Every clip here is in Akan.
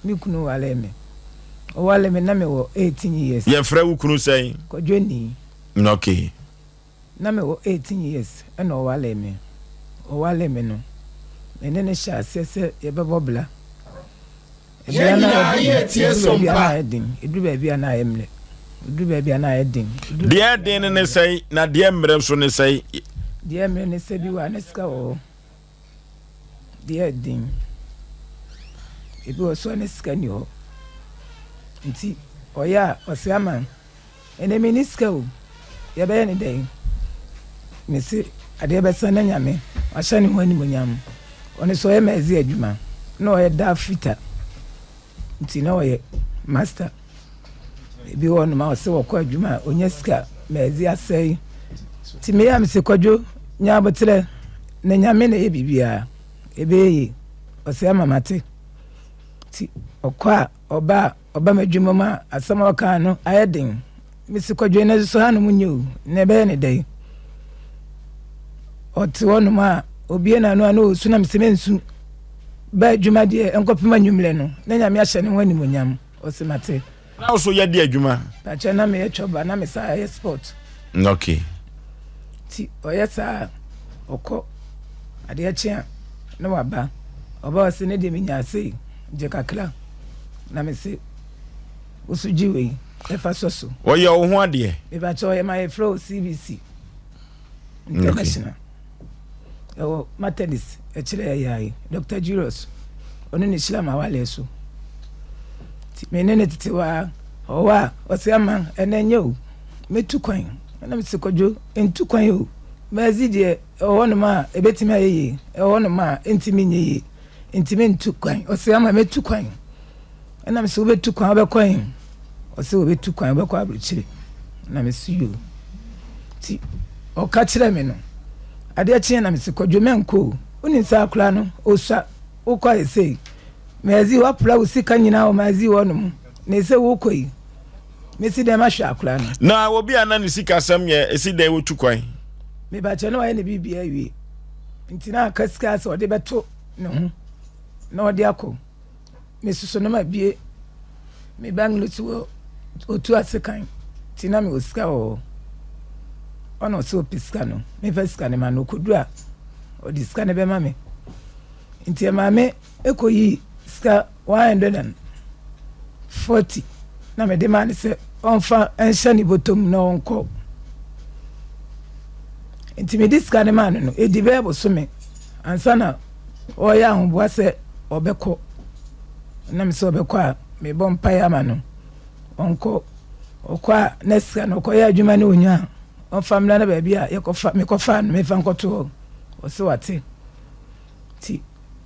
mi kunu wale me o wale me na me wo 18 years ye frɛ wo kunu sɛn Kodwoni okay na me wo 18 years e no wale me no ene ne sha se ye bebobla ye tie sompa edu ba bia na ayemle edu ba bia na ayedin de den ne sɛn na de mmerɛ so ne sɛn de mmerɛ ne sɛ bi wa ne ska wo de din ebi wo so ne ska ni ho nti oya osiama ene mi ni ska wo ye be ne den me si ade be sana nyame ahya ne ho ani monyam one so ye mezi adwuma na o ye da fita nti na o ye master ebi wo no ma o se wo kwa adwuma onya ska mezi asai ti me ya me se kwadwo nya abotre na nyame na ye bibia ebe yi o se amamate ti okwa oba madwuma ma asama ka no ayedin me se kwadwo na so ha no munyo na be ne dai oti wonu ma obi na no ano su na msemensu ba dwuma de enkopema nwumle no na nyame ahye ne wani monyam osimate na so ye de adwuma ta che na me ye choba na me sa ye sport okay ti oyesa okọ ade ache na waba oba wase ne de minya sei je kakla na me se usujiwe efa soso oye wo ho ade e ba che oye my flow CBC international o Matelis echire yayi Dr. Julius onu ni shilama wale so ti menene titiwa owa osiama enenye o metu kwan na msikodjo entu kwan o mazidie owonu ma ebetimi ayeye owonu ma entimi nyeye entimi ntu kwan osiama metu kwan na msi obetu kwan obekwan osi obetu kwan obekwa abruchire na msiyo ti okachire me no ade achi na msi kodwo menko uni sa akula no osua ukwa ese mezi wa pula usika nyina o mazi wonum na ese wo koi mesi dem ahwa akula no na obi ana ne sika sam ye esi dem wo tukwan me ba che no wa ne bibia wie ntina kasika se ode beto ne ho na ode akọ mesuso no ma bie me banglo tu otu asekan tina me osika o ono so piska no me fiska ne ma no kodua o diska ne be ma me nti ma me ekoyi ska 140 na me de ma ne se onfa enhya ni botom na onko nti me diska ne ma no edi be boso me ansana o ya hoboa se obekọ na me se obekọ a me bompa ya ma no onko okwa neska no ko ya adwuma ne onya on family na ba bia yekofa me kofa no me fa nkoto o se wate ti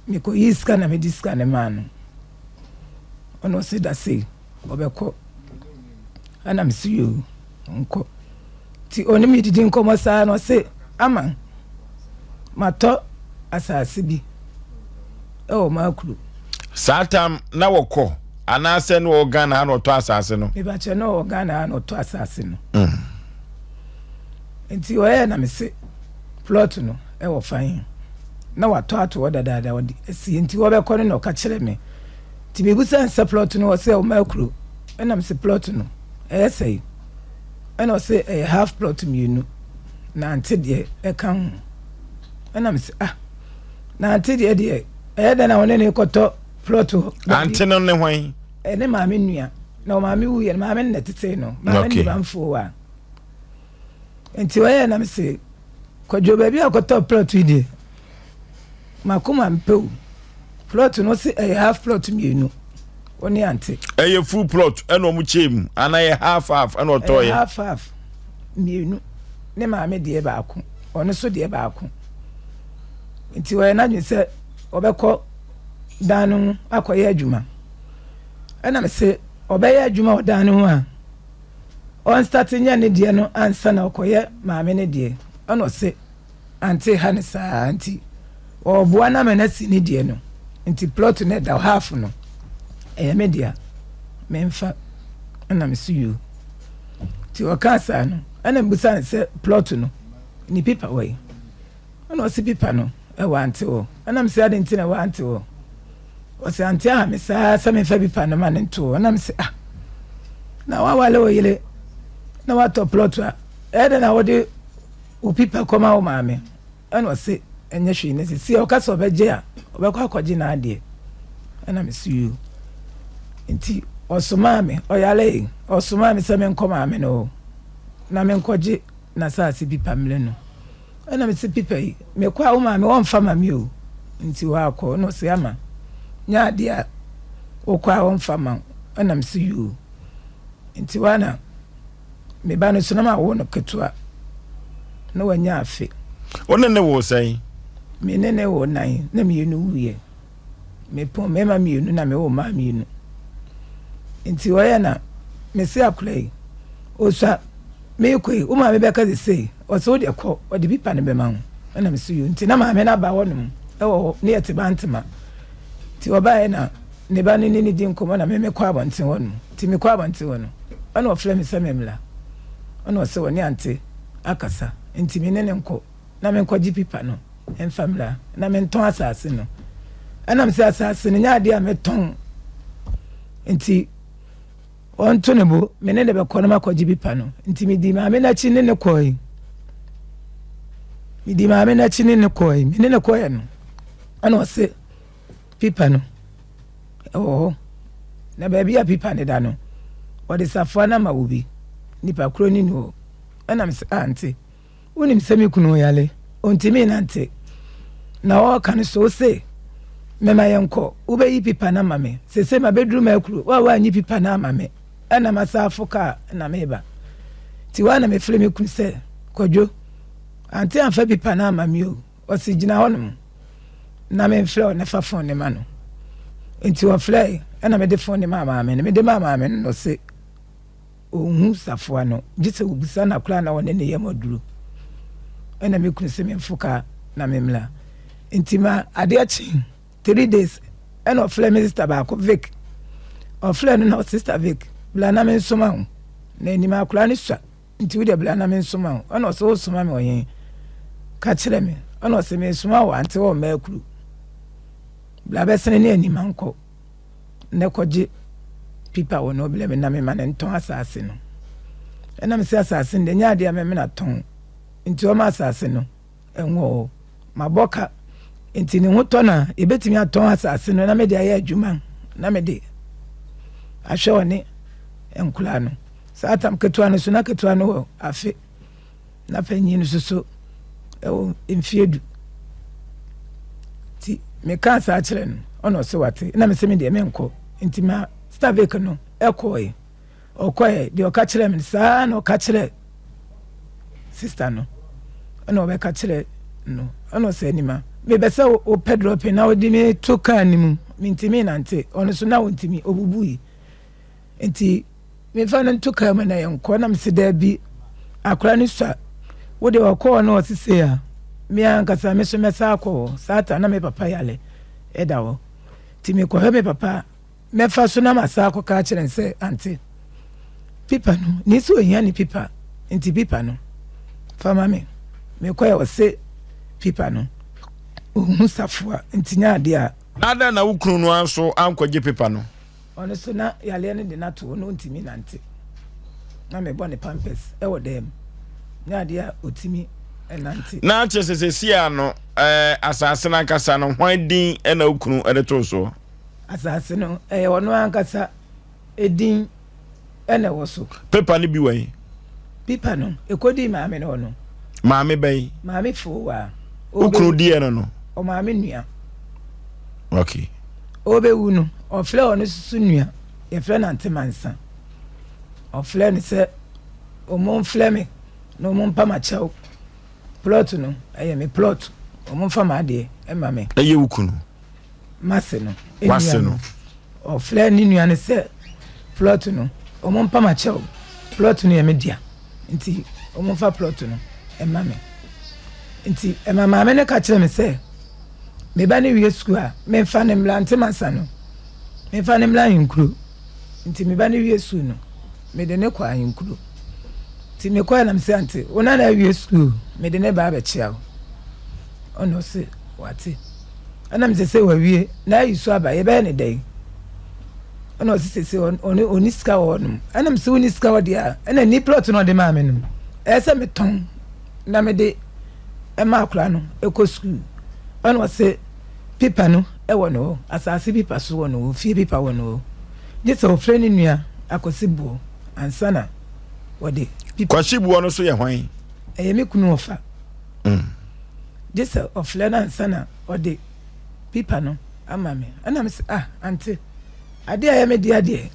me ko yiska na me diska ne ma no ono se da se obekọ ana me see you onko ti oni mi didi nkomo sa no se ama mato asase bi o makru satam na wokọ anase no Ghana na oto asase no me ba che no Ghana na oto asase no enti oye na me se plot no e wo fan na wato ato odadada odi esi enti wo be kọ no ka kire me ti me busa nse plot no wo se o makru e na me se plot no e sei e no se e half plot mi nu na ante de e kan e na me se na ante de e da na wona ne koto plot ante no ne hwan ene maame nua na o maame wu ye maame na tete no maame ni banfo wa enti wa ye na me se kwadwo ba bi akoto plot ide makoma mpeu plot no se e half plot mi nu oni ante e full plot e no mu chem ana ye half ana oto ye half mi nu ne maame de ba ako ono so de ba ako enti wa na dwen se obekọ danu akoye adwuma ana me se obeye adwuma odanu a on start nya ne de no ansa na okoye maame ne de ono se anti hanisa anti oboa na me na si ne de no nti plot ne da half no media memfa ana me see you ti o kasa no ana mbusa se plot no ni paper way ana o si paper no e wa ante o ana me se ade nti na wa ante o o se ante ha me sa me fa bi pa no ma ne nto na me se na wa wale o yele na wa to plot a na wo de o pipa koma o ma me ana o se enye hwe ne si o ka so beje a o be kwa kwaji na ade ana me si you nti osoma me o yale osoma me se me nkoma me no na me nkwaji na sa si pipa mle no ana me si pipa yi me kwa o ma me won fa ma me o nti wa akọ no se ama nya dia okwa won fama anam si you nti wana me ba no sunama wo no ketua no wanya afi wonne wo sai me nene wo nan na me yenu wuye me pon me ma me yenu na me wo ma me yenu nti wo ya na me se akulai osa me koi o ma me be ka se o so de ko o de bi pa ne be ma ho anam si you nti na ma me na ba wonum ne yete bantema ti obae na ne ba ni di nkomo na me kwa abanten wonu ti me kwa abanten wonu ana ofle me se memla ana ose woni ante akasa nti me ne nko na me nkwaji pipa no en famila na me nton asase no ana me se asase ne nya de a me ton nti on to ne bo me ne be kono makwaji pipa no nti me di ma me na chi ne koi me di ma me na chi ne koi me ne koi no ana ose pipa no na baby a pipa ne da no o de safo na ma wobi nipa kro ni no ana me ante woni me semi kunu yale ontimi na ante na o kan so se me ma yenko ube yi pipa na mame se ma bedroom akuru wa nyi pipa na mame ana masafo ka na meba ti wana me fle me kunu se kodwo ante anfa pipa na mame o si gina honum na me fle na fa phone ne ma no enti wa fly ana me de phone ne ma me de ma me no se ohun safo no gise obisa na kula na wona ne yemoduru ana me kunu se me mfuka na me mla enti ma ade achi 3 days ana fly me sister ba ko Vic o fly no sister Vic bla na me soma ho na ni ma kula ni swa enti we de bla na me soma ho ana so soma me oyen ka kire me ana se me soma wa ante wo ma akuru bla besene ne ani manko ne koje pipa wo no bla me na me ma ne ton asase no ena me se asase nde nya de me na ton nti o ma asase no enwo maboka nti ne hoto na ebetimi aton asase no na me de aye adwuma na me de ahwe woni enkula no satam ketua no so na ketua no afi na panyi no so e mfiedu ti me ka sa kire no ono se wate na me se me de me nko nti ma stavek no ekoi okoe de o ka kire me sa na o ka kire sister no ono be ka kire no ono se nima me be se o pedro pe na o di me to ka ni mu mintimi nante ono so na wontimi obubui nti me fa no to ka me na yenko na me se da bi akora ni swa wo de o ko no o sise ya mi ankasa me so me sa akọ sata na me papa yale edawo ti me ko he me papa me fa so na masa akọ ka kire nse anti pipa no ni so ehia ni pipa nti pipa no fa mame me ko ya se pipa no ohun safua nti nya ade a nada na wukunu no anso ankwaje pipa no ono so na yale ne de na to no ntimi nante na me bone pampers e wo dem nya ade a otimi na chesese no asase na nkasa no hwan din na okunu edeto so asase no ono ankasa edin ena wo so paper ni bi wan paper no ekodi maame no no maame bai maame fo wa okunu die no o maame nua okay obe wu no o fle ono susu nua e fle na ntemansa o fle ni se o mon fle me no mon pa ma chao plot no aye me plot o mon fa ma de e ma me aye wukunu mase no wase no o fle ni nua ne se plot no o mon pa ma chao plot no ye me dia nti o mon fa plot no e ma me nti e ma me ne ka kire me se me ba ne wie school a me fa ne mlante masa no me fa ne mla yinkuru nti me ba ne wie school no me de ne kwa yinkuru ti me kwa na mse ante ona na wie school me de ne ba be chia ono se wate ana me se wa wie na yisu aba ye be ne dai ana se oni ska wonum ana me se oni ska wo dia ana ni plot no de ma me no ese me ton na me de e ma akura no e ko school ana se pipa no e wo no asase pipa so wo no fie pipa wo no je so friend nua akosibu ansana wo de pipa kwashibu no so ye hwan e me kunu ofa je so ofle na ansana wo de pipa no ama me ana me ante ade aye me de ade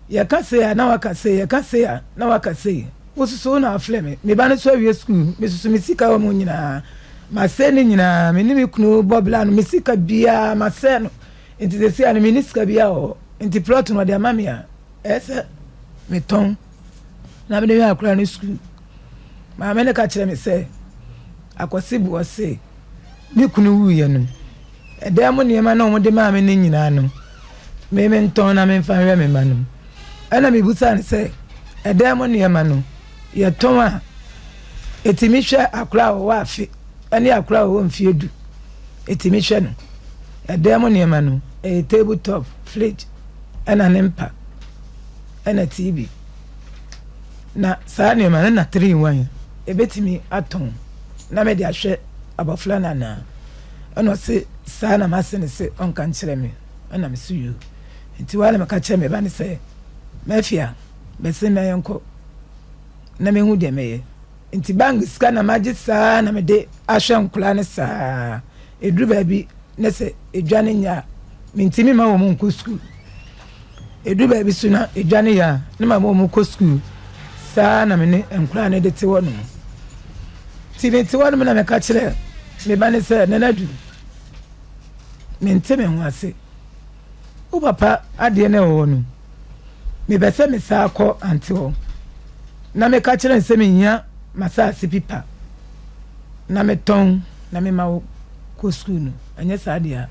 ya ka se ya na waka se ya ka se ya na waka se wosusu na afle me ba no so awie school me susu me sika wo mo nyina ma se ni nyina me ni me kunu bobla no me sika bia ma se no enti se sia no me ni sika bia o enti plot no de ama me a ese me ton na me de akura no school ma me ne ka kire me se akosibu o se me kunu wu ye no edem ne ma no mo de ma me ni nyina no me nton na me fa hwe me ma no ana me busa ne se edem ne ma no ye ton a etimi hwe akura wo afi ani akura wo mfie du etimi hwe no edem ne ma no a table top fridge ana nempa ana tv na saa ne ma na 3 in 1 ebetimi aton na me de ahwe abofla na ana se saa na ma se ne se onka nkyere me ana me su yu nti wala maka kye me ba ne se mafia be se na yenko na me hu de me nti bang ska na magi saa na me de ahwe nkula ne saa edru ba bi ne se edwane nya me ntimi ma wo mu nko school edru ba bi su na edwane ya ne ma wo mu nko school saa na me ne nkula ne de te wono ti ne te wono na me ka kire me ba ne se na nadu me nteme ho ase o papa ade ne wo no me be se me sa akọ ante wo na me ka kire nse me nya masase pipa na me ton na me ma ko school no anya sa ade a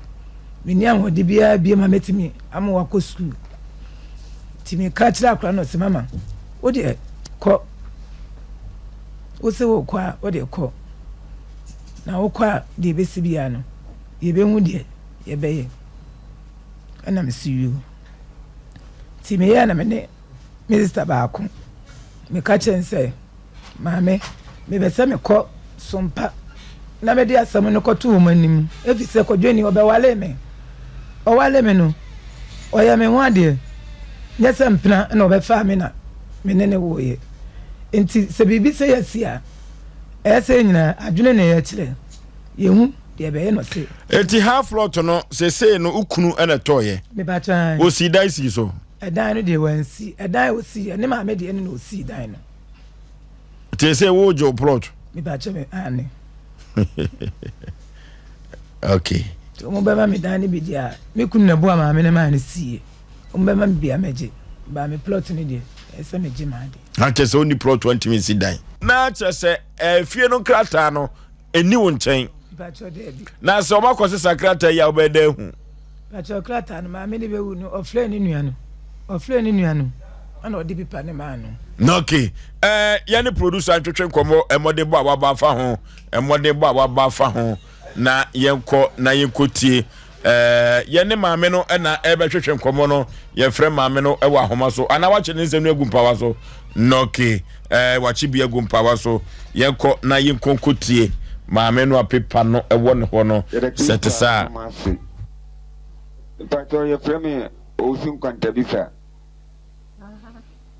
me ni an hodi bia bia ma metimi am wa ko school ti me ka kire akra no se mama o de ko o se wo kwa o de ko na wo kwa de be si bia no ye be hu de ye be ye ana me see you ti me ya na me ne minister ba ko me ka chen say maame me be se me ko sompa na me de asam no ko to manim efi se ko dweni obe wale me o wale me no o ya me hu ade nya se mpena na obe fa me na me ne wo ye enti se bibi se yasia ese nyina adwene ne ya kire ye hu de be ye no se enti half lot no se no ukunu ana toye me ba tan o si dai si so edan no de wansi edan o si ne ma me de ne no si dan no te se wo jo plot me ba che me ane okay to mo ba ma me dan ne bi dia me kunu na bo ma me ne ma ne sie o mo ba ma bi ameje ba me plot ne de ese me jima de na che se oni plot 20 minutes dan na che se fie no krata no eni wo nchen ba che de bi na se o makose sakrata ya obeda hu ba che krata no ma me ne be wu no ofle ni nua no ana odi pipa ne ma no okay ya ne producer antwetwe nkomo emode bo awaba fa ho emode bo awaba fa ho na yenko tie ya ne maame no na ebetwetwe nkomo no ye frɛ maame no ewa homa so ana wache ne nsem no agumpawa so okay wache bi agumpawa so yenko na yenko tie maame no apepa no ewo ne ho no setesa Pato ye frɛ me osun kwanta bisa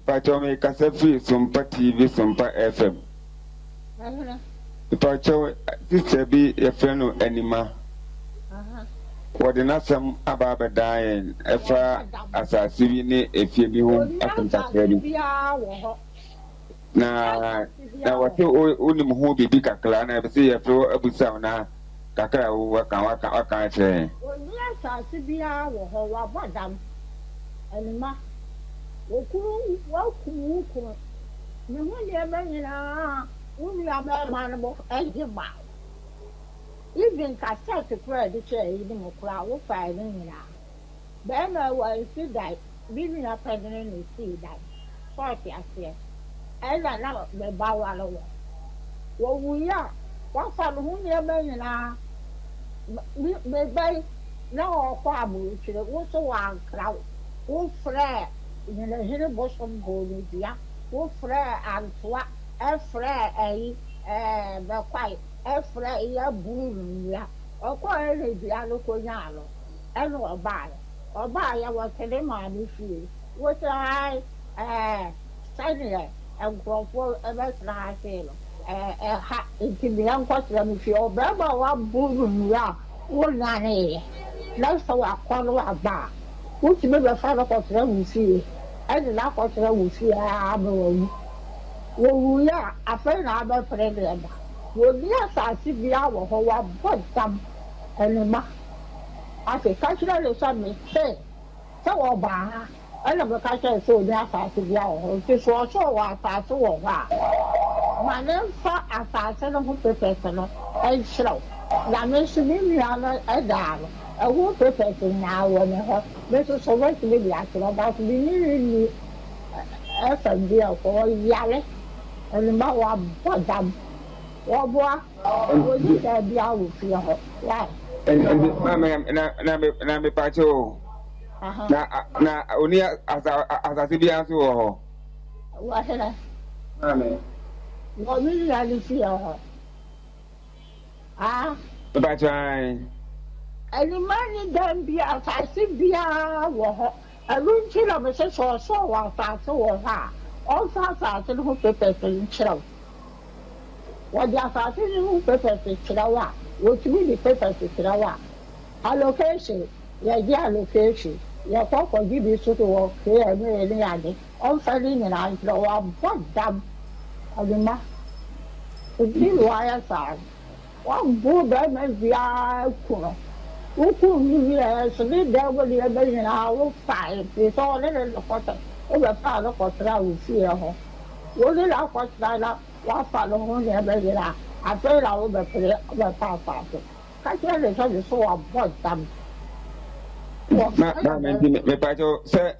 Pato me kasafi SOMPA TV SOMPA FM Pato sister bi ye frɛ no anima wode nasam ababa daen efa asase bi ne efie bi ho akontakra bi na wote onim ho bibi kakra na be se ye frɛ abusa na kakra wo waka che oni asase bia wo ho wa bodam anima okuru ne ho ne ba nyina unu aba ma no bo ejiba even cassette kura de che yi mo kura wo fa ni nyina be na wa si dai bibi na pa de no si dai forty asie ela na be ba wa lo wo wu ya wa fa no ho ne ba nyina bɛbɛn na ɔkɔ aburukyire woso wankra wofrɛ nyinahene bosom bɔnedua wofrɛ antoa ɛfrɛ ɛyi bɛkwae ɛfrɛ yɛ buru nnua ɔkɔ ɛna dua no konya no ɛna ɔbaayɛ wɔtene maame fie woso ae sɛneɛ nkurɔfoɔ ɛbɛtena ha sei no ha nti bea nkɔtena no fie ɔbɛrima a waburu nnua a wonyaneeɛ na sɛ wakɔ no waba a wotumi bɛfa no kɔtena wo fie ɛde na akɔtena wo fie ama wawu wɔwuiɛ a afei na abɛpere ne ɛba wɔni asase biara wɔ hɔ wabɔ dam anima afei ka kyerɛ ne sɛ mete sɛ wɔbaa ha ɛna meka kyerɛ sɛ ɔni asase biara wɔ hɔ nti so ɔsɛ ɔwɔ asase wɔ hɔ a ma ne mfa asase no ho pepɛsɛ no ɛnhyerɛw na me nso me nua no ɛdaa no ɛho pepɛsɛ nyinaa wɔ ne hɔ me nso so mɛtumi de akyerɛ ba so menni ɛfam bi a ɔyare ɛnima wabɔ dam wɔboa wɔni daa bi a wɔ fie hɔ na mepakye o na oni asase bi nso wɔ hɔ wɔhene wɔne nua no fie hɔ mepakye ae ɛnima ne dan bi asase biara wɔ hɔ ɛno nti na mesɛ sɛ ɔsɔ wɔ asase wɔ hɔ a ɔmfa asase no ho pepɛsɛ nkyerɛw wɔde asase no ho pepɛsɛ kyerɛw a wɔtumi de pepɛsɛ kyerɛw a allocation yɛgye allocation yɛkɔkɔgye bi so to wɔ km ne ade ɔmfa ne nyinaa nkyerɛ wɔabɔ dam ɔdema nti ne wɔayɛ saa wɔbo bɛrima biara ku no wokum ne wiɛ so ne dan mu deɛ bɛ nyinaa wofae firi sɛ ɔne ne kɔtɛ wobɛfaa no kɔtena wo fie hɔ wone na akɔtena na woafa no ho ne ɛbɛ nyinaa afei na wobɛpere wobɛfa asase ka kyerɛ ne sɛ de so wɔabɔ dam mepakye sɛ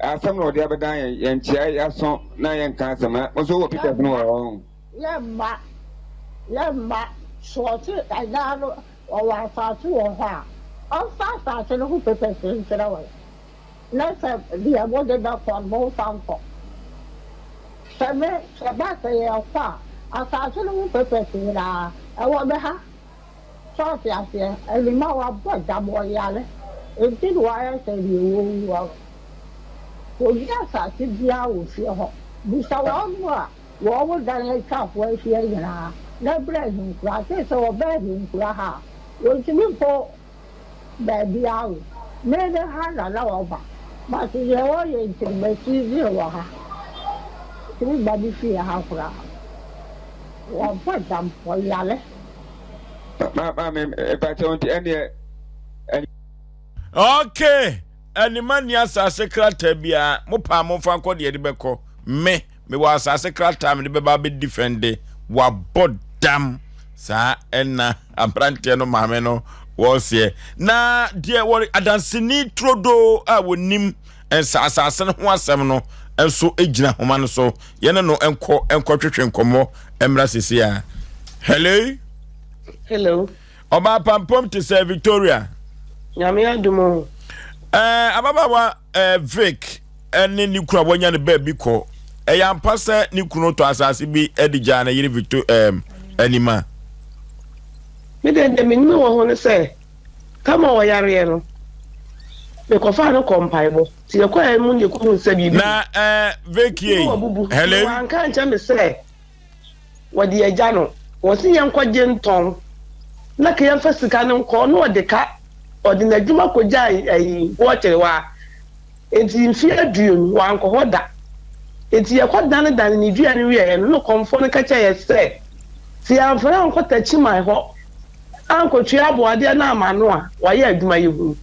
asɛm na ɔde abɛdan yɛnkyea yɛaso na yɛnka asɛm a nso wɔ peters no wɔ hɔ yɛmma soɔte ɛdaa no ɔwɔ asase wɔ hɔ a ɔmfa asase no ho pepɛsɛ nkyerɛ wɔ na sɛ deɛ mode bɛkɔ no momfa nkɔ sɛ baasɛ yɛkɔ a asase no ho pepɛsɛ nyinaa ɛwɔ bɛ ha sɔɔte aseɛ anima wabɔ dam ɔyare nti ne wɔayɛ sɛ deɛ wɔwua wɔbi asase biara wɔ fie hɔ bisa wɔn mu a wɔn mo dan atwafoɔ ahyia nyinaa na berɛ ahinkura sɛ sɛ wɔbɛ ahinkura ha a wɔntumi mpo baabi awo mene ha na wɔba mate deɛ wɔyɛ ntirimasi bi wɔ ha tumi ba bi fie ha koraa wɔbɔ dam wɔyare okay anima ni asase krata bia mo pa mo fa nkɔ de bɛkɔ me wɔ asase krata me de bɛba bɛ defend wa bodam sa ɛna abrante no maame no wɔsie na de wɔ adanseni trodo a wonim asase no ho asɛm no enso egyina homa no so yene no enko twetwe nkɔmɔ emra sisi a hello oba pampom to say Victoria nyame adumo ababawa Vic ene ni kura wonya ne ba bi kɔ yampa sɛ ni kunu to asase bi edigya na yiri Victor anima me de me no wo ne sɛ kama wo yare no me kofa no kompaibo ti yakwa mu ne ko nsa bi na Vic hello wan kan cha me sɛ wodi agya no wo si yankɔgye nton na ke yamfa sika no nkɔ no de ka odi na dwuma kɔgya ayi wo kyerwa enti mfi aduon wan kɔ hoda enti yakɔ dan ne dua ne wiye no komfo no ka cha ye sɛ ti amfra nkɔ tachi mai hɔ ankɔtua aboade na amano a wayɛ adwuma yehu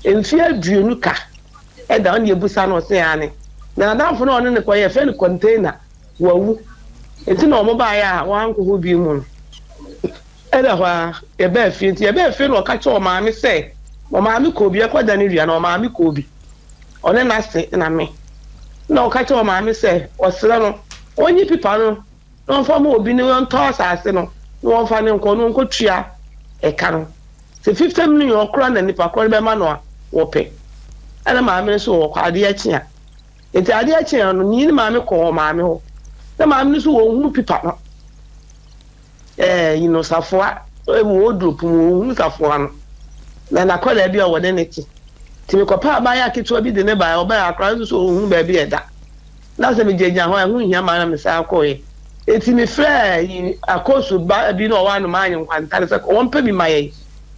mfi aduonu ka ɛda on yebusa no se ane na adamfo no ne kɔyɛ fɛ no container wawu enti na ɔmo baayɛ a wankɔ ho bi mu ɛda hɔ a yɛbɛ fie no ɔka kyɛ ɔmaame sɛ ɔmaame kɔ obi ɛkɔda ne dua na ɔmaame kɔ obi ɔne n'ase na me na ɔka kyɛ ɔmaame sɛ ɔsrɛ no onyi pipa no na ɔmfa ma obi ne ɔntɔ asase no na ɔmfa ne nkɔ no nkɔtua eka no se 50 million okra na nipa kro be ma no wope ana maame so wo kwade akye enti ade akye no ni maame ko maame ho na maame so wo hu pipa no you know safoa wo drop wo hu safoa no na kola bi o wode ne ti me kopa ba ya keto bi de ne ba oba akra so hu ba bi eda na se me jenya ho hu hia ma na me sa koye eti me frɛ akoso ba bi no wa no ma anyi kwanta se ko won pa bi maye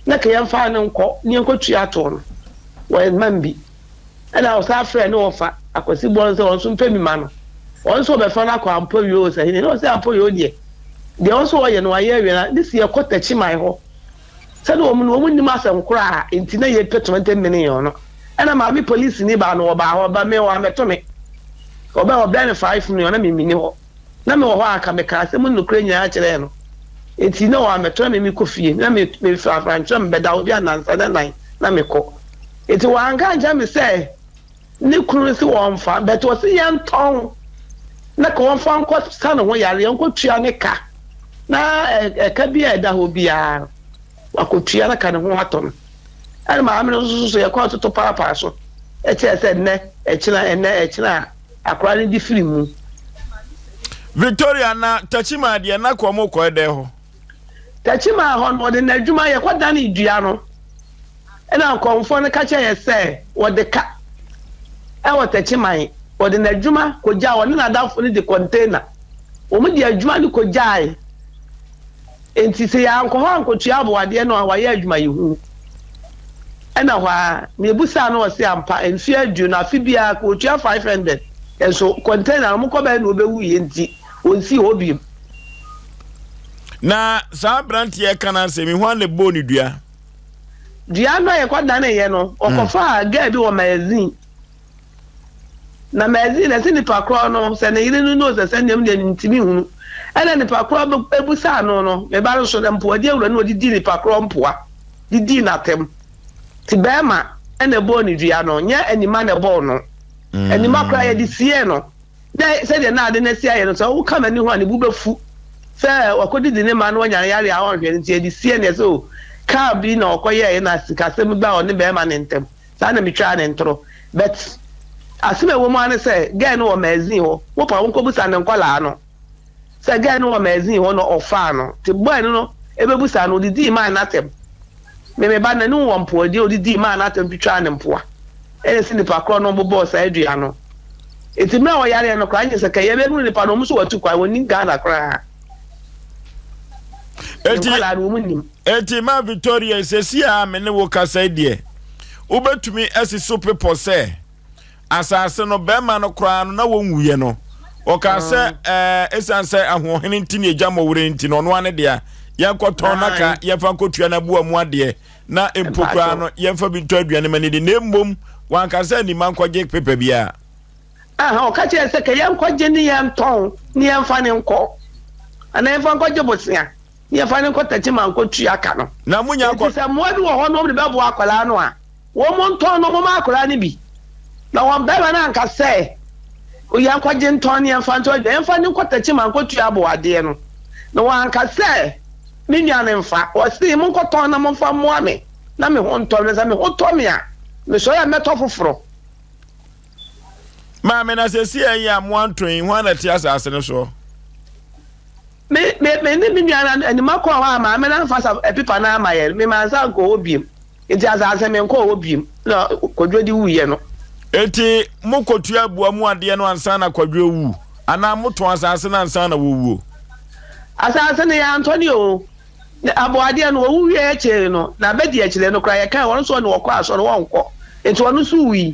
na ka yɛn fa ne nkɔ ne nkɔ tua to no wɔ man bi ɛna o sa frɛ ne ofa akosi bɔ nso on so mpa mi ma no on so be fa na akɔ ampo yo o sa ne o sa ampo yo de on so wɔyɛ no ayɛ wi na this year kɔta chi mai hɔ sɛ no wɔn nim asɛm kora enti na yɛ pɛ 20 million no ɛna ma bi police ni ba no wɔ ba hɔ ba me wa meto me ɔba ɔbɛn ne 5 million na me mini hɔ na me wɔ hɔ aka me ka asɛm no kura nyinaa kyerɛ no enti na wa meto me kofie na me fra ntwam bɛda obi anansa na nan na me kɔ enti wa anga nja me sɛ ne kunu si wɔn fa but wɔ si yɛn tɔn na ka wɔn fa nkɔ sa ne ho yare yɛn kɔ tua ne ka na ɛka bi a ɛda hɔ biara wakɔ tua na ka ne ho atɔ no ɛna maame no so yɛ kɔ toto paapaa so ɛkyerɛ sɛ nnɛ ɛkyina akora ne di firi mu Victoria na tachima de na kɔ mo kɔ ɛdɛ hɔ tachima hɔ no de na adwuma yɛ kɔ da ne dua no ɛna nkɔmfo no ka kyerɛ yɛ sɛ wɔde ka ɛwɔ tachima wɔde na adwuma kɔgya wɔne na adafo no de container wɔn de adwuma no kɔgyae enti sɛ yɛ ankɔ hɔ ankɔtua aboadeɛ no a wɔyɛ adwuma yi hu ɛna hɔ a mebusa no wɔ se ampa mfi adu na afi bia kɔtua 500 ɛso container mo kɔ bɛ no obewu yɛ nti onsi obi na saa brantie kana sɛ mi ho ne bo ne dua no yɛ kɔ da ne yɛ no ɔkɔfa ga bi wɔ magazine na magazine ɛsɛ nipa korɔ no sɛ ne yire no sɛ nnem de ntimi hunu ɛna nipa korɔ ebusa no me ba so de mpo ade awura no didi nipa korɔ mpoa didi na tem ti bɛma ɛna bo ne dua no nya anima na bɔ no anima kora yɛ de sie no sɛ de na ade na sie ayɛ no sɛ wo kama ni ho ani bu befu sɛ wakɔdi di ne ma no nya yare a ɔhwɛ nti yɛ de sie ne so ka bi na ɔkɔyɛ na sikasɛm gba ɔne bɛma ne ntem saa na metwa ne ntoro but asime wo mu ane sɛ gɛ no wɔ magazine hɔ wo pa wo nkɔbusa ne nkɔlaa no sɛ gɛ no wɔ magazine hɔ no ɔfaa no te boy no ebebusa no didi ma na tem me ba na no wɔ mpoadi odidi ma na tem twitwa ne mpoa ɛne si nipa korɔ no bobɔ saa adua no eti mra wɔ yare no kora nyɛ sɛ kɛyɛ bɛ mu nipa no mu so watu kwa woni Ghana kora eti ma Victoria sesi a me ne wo kasa die ubetumi asiso pepo sɛ asase no bɛma no kora no na wonwuye no oka sɛ esan sɛ ahohene ntini agya mɔwure nti no no ane dia yankɔtɔn na ka yɛfa nkɔtua na bua mu ade na empokra no yɛfa bi tɔ aduane mani de nemmom wanka sɛ ni man kɔgye pepe bia o ka kyerɛ sɛ kɛyɛ nkɔgye ne yɛn tɔn ne yɛn fa ne nkɔ ana yɛn fa nkɔgye bosia ne yɛn fa ne nkɔ tɛkyi ma nkɔtua ka no na munya nkɔ sɛ mmoa bi wɔ hɔ no de bɛbo akwadaa no a wɔn mo ntɔn no mo ma akwadaa ne bi na wɔn bɛrɛ na anka sɛ yɛn nkɔgye ntɔn ne yɛn fa ntɔn yɛn fa ne nkɔ tɛkyi ma nkɔtua aboadeɛ no na wɔn anka sɛ me nua ne mfa wɔsi mo nkɔtɔn na mo fa mmoa me na me ho ntɔn ne sɛ me ho tɔ me a me so ya mɛtɔ foforɔ ma me na sɛ si ayi a mo antɔn ho na te asase no so me ne me nua na anima kɔ hɔ a ma me na fa sa epipa na ama yɛ me ma nsa nkɔ obiem enti asase me nkɔ obiem na kodwo di wuye no enti mo kotua bua mu ade no ansa na kodwo wu ana mo to asase na ansa na wuwo asase ne ya antɔni o aboade no wo wie ekyere no na bedi ekyere no kra ye kan won so no wokɔ aso no wonkɔ enti won so wi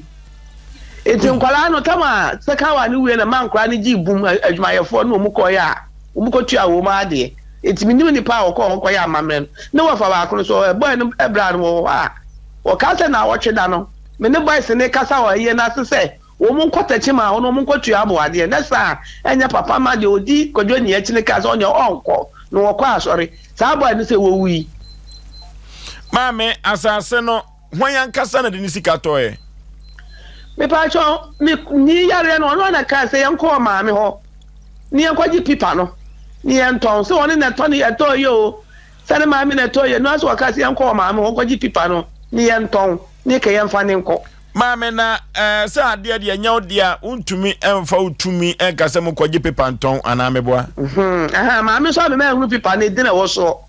enti nkwala no tama seka wa ne wie na man kra ne gi bum adwumayefo no mu kɔ ya mu kɔ tua wo ma ade enti minim ni pa wokɔ ya amamre no na wafa ba akoro so boy no ebra no wo a wo ka se na wotwe da no me ne boy se ne kasa wa ye na se wo mu nkɔtachi ma wo no mu nkɔ tua aboade na sa enya papa ma de odi kodwo ni echi ne ka so onye onkɔ no wokɔ asɔre saa boy no se wo wi maame asase no hwan kasa na de ni sika toye me pa cho ni yare no no na ka se yankɔ maame ho ni yankɔji pipa no ni enton se woni na tɔni eto yo sane maame na toye no aso waka se yanko maame wo kwaji pipa no ni yenton ni ke yemfa ne nko maame na se ade de nya odia untumi emfa utumi enkase mo kwaji pipa nton ana meboa aha maame so me hunu pipa na edina wo so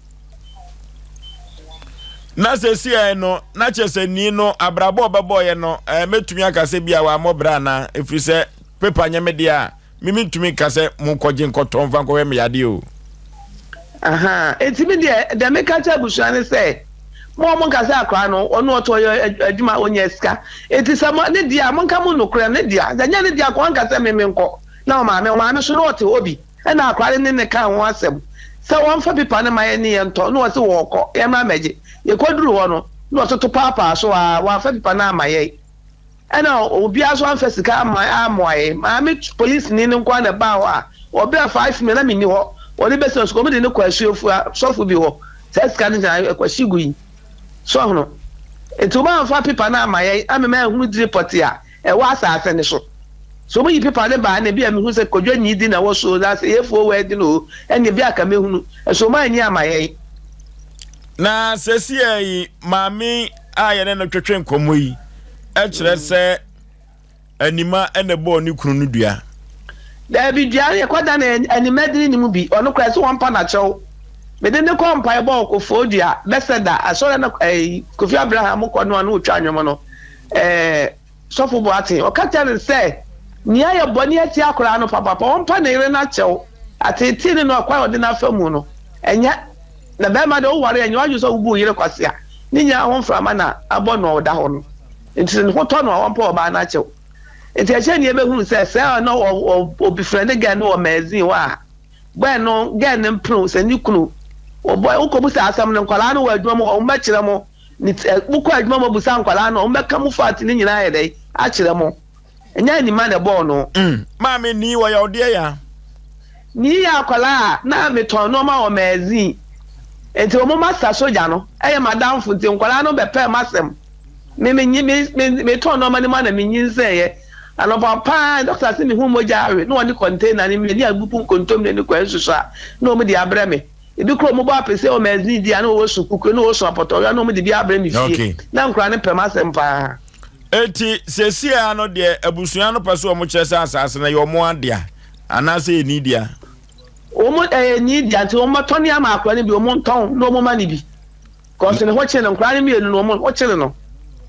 na sesi no na chese ni no abrabo obeboye no metumi akase bia wa mobra na efrise pepa nyame dia mimi ntumi kase mo kwaji nkoton fa nko me yade o aha etimi de meka cha busuane se mo kase akra no ono oto adwuma onye ska etisama ne dia mo nka mo nokura ne dia danya ne dia ko nkase meme nko na maame so no ote obi na akra ne ka ho asem se won fa pipa ne maye ne yento no wose wo ko ye ma meje ye koduru wo no no to papa so wa fa pipa na maye ana obi aso anfa sika amoye maame police ni nko na ba wa obi 5 me na me ni ho woni be so ko me de kwasuofu sofu bi ho se sika ne ja kwasigu yi so hono etuma anfa pipa na maye amema ehunu di report a e wa asase ne so mo yi pipa ne ba na bi am hu se kodwa nyi di na wo so da se yefo we di no ene bi aka mehunu so ma ni amaye na sesi yi maami aye ne no twetwe nkomo yi e kire se anima ene bo ni kunu no dua da bi dua ye kwada na anima dini ni mu bi ono kra se won pa na chew me de ne ko mpa e bo ko fodua beseda asore na Kofi Abraham ko no no twa anwom no sofo bo ate o ka tell se ni aye boni ati akora no papa won pa na ire na chew ateti ni no kwa odi na famu no enya na be ma de o ware enya waju so ubu yire kwase a ni nya ho mframa na abo no oda ho no enti ne ho to no won pa oba na chew enti a che ni ebe hu se no obi friend ga no o mazin wa gbe no ga ne mpro se ni kunu o boy o ko busa asam ne nkwala no wa adwuma mo o mba kire mo ni buko adwuma mo busa nkwala no o mbeka mu fat ni nyina ye dai a kire mo enya ni ma ne bo no maame ni wa ya ode ya ni ya kwala na me ton no ma o mazin enti o mo masa soja no eye madam funti nkwala no be pe masem me ton no ma ni ma na me nyinse ye ano papa doctor say me hu moja awe no woni container ni me ni agupu kontom ni kwa nsusa no mo di abre me ebi kro mo ba pese o mazin di ana wo sukuku no wo so apoto no mo di bi abre me fie na nkra ne pe masem pa eti sesi ano de abusua no paso o mo kyerese asase na yo mo adia ana se ni dia o mo ni dia ti o mo toni ama akra ni bi o mo nton no mo mani bi ko se ne ho kye no nkra ni mi no mo ho kye no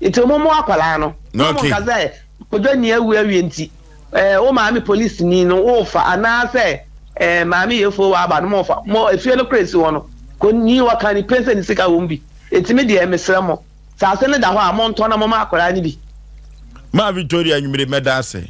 eti o mo akwala no mo kaza kodwa ni awu enti o maami police ni no o fa ana se maami yefo wa aba no mo fa mo efie no crazy wono ko ni wa kan ni pense ni sika wo mbi enti me de mesra mo sa se ne da ho a mo nton na mo akwala ni bi ma Victoria nyumire medase